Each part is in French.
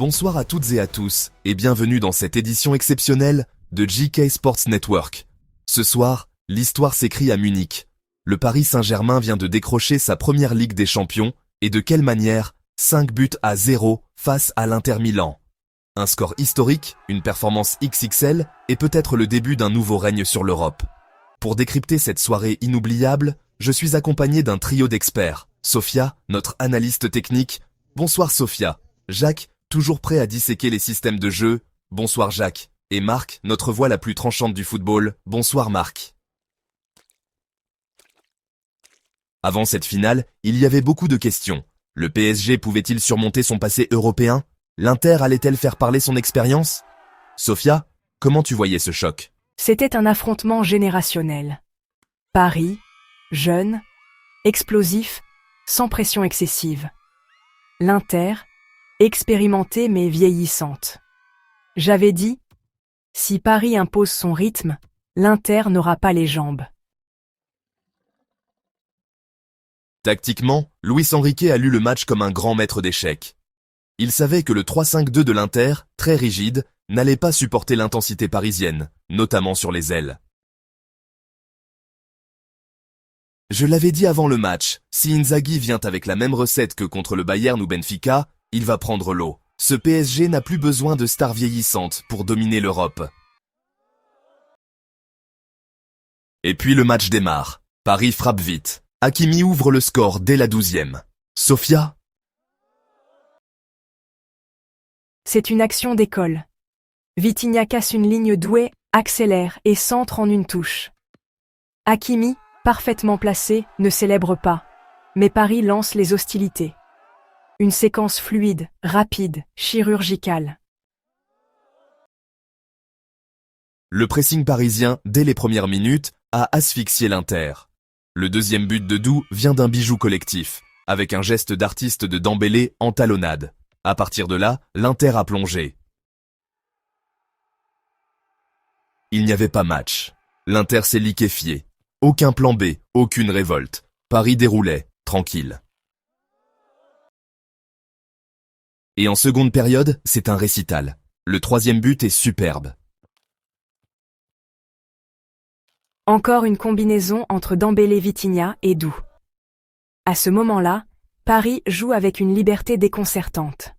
Bonsoir à toutes et à tous, et bienvenue dans cette édition exceptionnelle de JK Sports Network. Ce soir, l'histoire s'écrit à Munich. Le Paris Saint-Germain vient de décrocher sa première Ligue des Champions, et de quelle manière? 5-0 face à l'Inter Milan. Un score historique, une performance XXL, et peut-être le début d'un nouveau règne sur l'Europe. Pour décrypter cette soirée inoubliable, je suis accompagné d'un trio d'experts. Sophia, notre analyste technique. Bonsoir Sophia. Jacques, toujours prêt à disséquer les systèmes de jeu. Bonsoir Jacques. Et Marc, notre voix la plus tranchante du football. Bonsoir Marc. Avant cette finale, il y avait beaucoup de questions. Le PSG pouvait-il surmonter son passé européen? L'Inter allait-elle faire parler son expérience? Sophia, comment tu voyais ce choc? C'était un affrontement générationnel. Paris, jeune, explosif, sans pression excessive. L'Inter, expérimentée mais vieillissante. J'avais dit, si Paris impose son rythme, l'Inter n'aura pas les jambes. Tactiquement, Luis Enrique a lu le match comme un grand maître d'échecs. Il savait que le 3-5-2 de l'Inter, très rigide, n'allait pas supporter l'intensité parisienne, notamment sur les ailes. Je l'avais dit avant le match, si Inzaghi vient avec la même recette que contre le Bayern ou Benfica, il va prendre l'eau. Ce PSG n'a plus besoin de stars vieillissantes pour dominer l'Europe. Et puis le match démarre. Paris frappe vite. Hakimi ouvre le score dès la 12e. Sophia? C'est une action d'école. Vitinha casse une ligne douée, accélère et centre en une touche. Hakimi, parfaitement placé, ne célèbre pas. Mais Paris lance les hostilités. Une séquence fluide, rapide, chirurgicale. Le pressing parisien, dès les premières minutes, a asphyxié l'Inter. Le deuxième but de Doux vient d'un bijou collectif, avec un geste d'artiste de Dembélé en talonnade. À partir de là, l'Inter a plongé. Il n'y avait pas match. L'Inter s'est liquéfié. Aucun plan B, aucune révolte. Paris déroulait, tranquille. Et en seconde période, c'est un récital. Le troisième but est superbe. Encore une combinaison entre Dembélé-Vitinha et Doux. À ce moment-là, Paris joue avec une liberté déconcertante.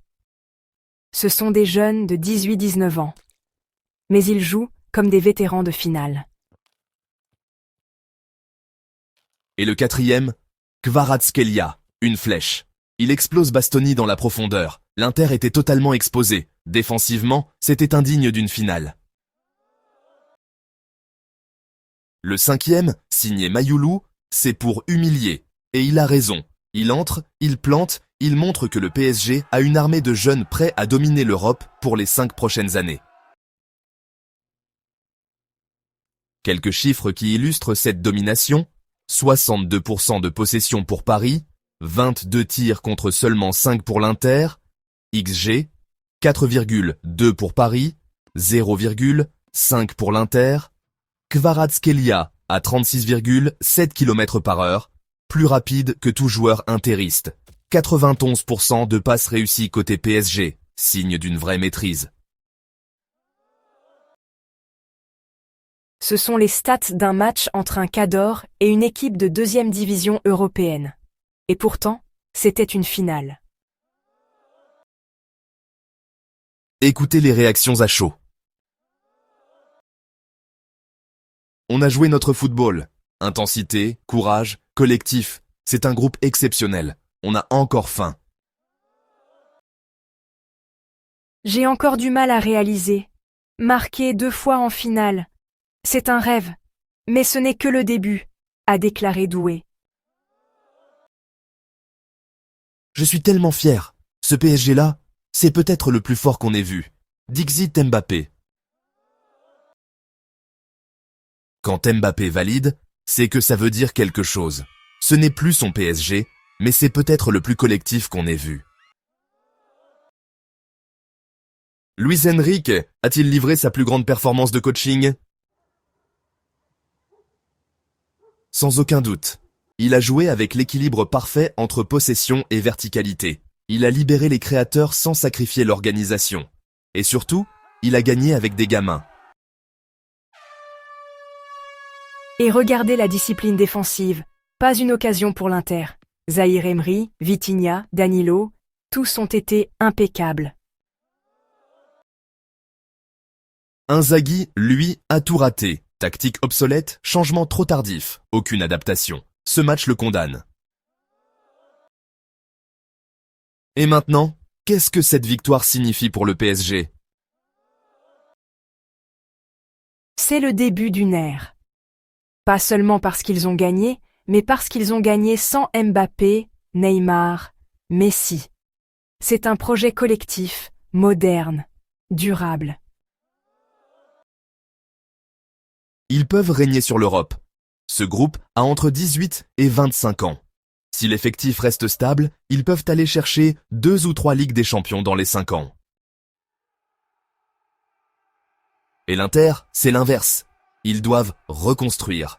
Ce sont des jeunes de 18-19 ans. Mais ils jouent comme des vétérans de finale. Et le quatrième, Kvaratskhelia, une flèche. Il explose Bastoni dans la profondeur. L'Inter était totalement exposé. Défensivement, c'était indigne d'une finale. Le cinquième, signé Mayoulou, c'est pour humilier. Et il a raison. Il entre, il plante, il montre que le PSG a une armée de jeunes prêts à dominer l'Europe pour les 5 prochaines années. Quelques chiffres qui illustrent cette domination. 62% de possession pour Paris, 22 tirs contre seulement 5 pour l'Inter, XG, 4,2 pour Paris, 0,5 pour l'Inter, Kvaratskhelia à 36,7 km/h, plus rapide que tout joueur interiste, 91% de passes réussies côté PSG, signe d'une vraie maîtrise. Ce sont les stats d'un match entre un Cador et une équipe de 2e division européenne. Et pourtant, c'était une finale. Écoutez les réactions à chaud. On a joué notre football. Intensité, courage, collectif. C'est un groupe exceptionnel. On a encore faim. J'ai encore du mal à réaliser. Marquer 2 fois en finale. C'est un rêve. Mais ce n'est que le début, a déclaré Doué. Je suis tellement fier. Ce PSG-là, c'est peut-être le plus fort qu'on ait vu. Dixit Mbappé. Quand Mbappé valide, c'est que ça veut dire quelque chose. Ce n'est plus son PSG, mais c'est peut-être le plus collectif qu'on ait vu. Luis Enrique a-t-il livré sa plus grande performance de coaching? Sans aucun doute. Il a joué avec l'équilibre parfait entre possession et verticalité. Il a libéré les créateurs sans sacrifier l'organisation. Et surtout, il a gagné avec des gamins. Et regardez la discipline défensive. Pas une occasion pour l'Inter. Zahir Emery, Vitinha, Danilo, tous ont été impeccables. Inzaghi, lui, a tout raté. Tactique obsolète, changement trop tardif, aucune adaptation. Ce match le condamne. Et maintenant, qu'est-ce que cette victoire signifie pour le PSG? C'est le début d'une ère. Pas seulement parce qu'ils ont gagné, mais parce qu'ils ont gagné sans Mbappé, Neymar, Messi. C'est un projet collectif, moderne, durable. Ils peuvent régner sur l'Europe. Ce groupe a entre 18 et 25 ans. Si l'effectif reste stable, ils peuvent aller chercher 2 ou 3 Ligues des Champions dans les 5 ans. Et l'Inter, c'est l'inverse. Ils doivent reconstruire.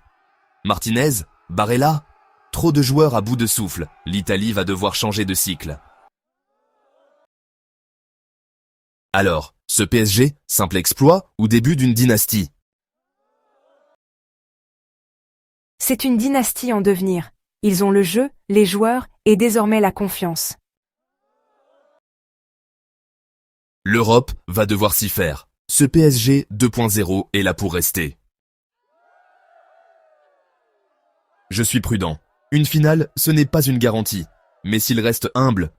Martinez, Barella, trop de joueurs à bout de souffle. L'Italie va devoir changer de cycle. Alors, ce PSG, simple exploit ou début d'une dynastie? C'est une dynastie en devenir. Ils ont le jeu, les joueurs et désormais la confiance. L'Europe va devoir s'y faire. Ce PSG 2.0 est là pour rester. Je suis prudent. Une finale, ce n'est pas une garantie. Mais s'ils restent humbles,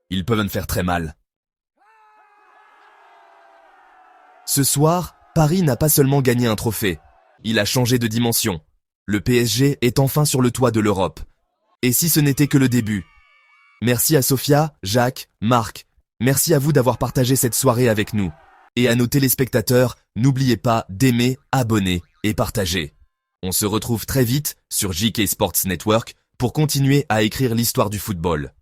ils peuvent me faire très mal. Ce soir, Paris n'a pas seulement gagné un trophée. Il a changé de dimension. Le PSG est enfin sur le toit de l'Europe. Et si ce n'était que le début? Merci à Sophia, Jacques, Marc. Merci à vous d'avoir partagé cette soirée avec nous. Et à nos téléspectateurs, n'oubliez pas d'aimer, abonner et partager. On se retrouve très vite sur JK Sports Network pour continuer à écrire l'histoire du football.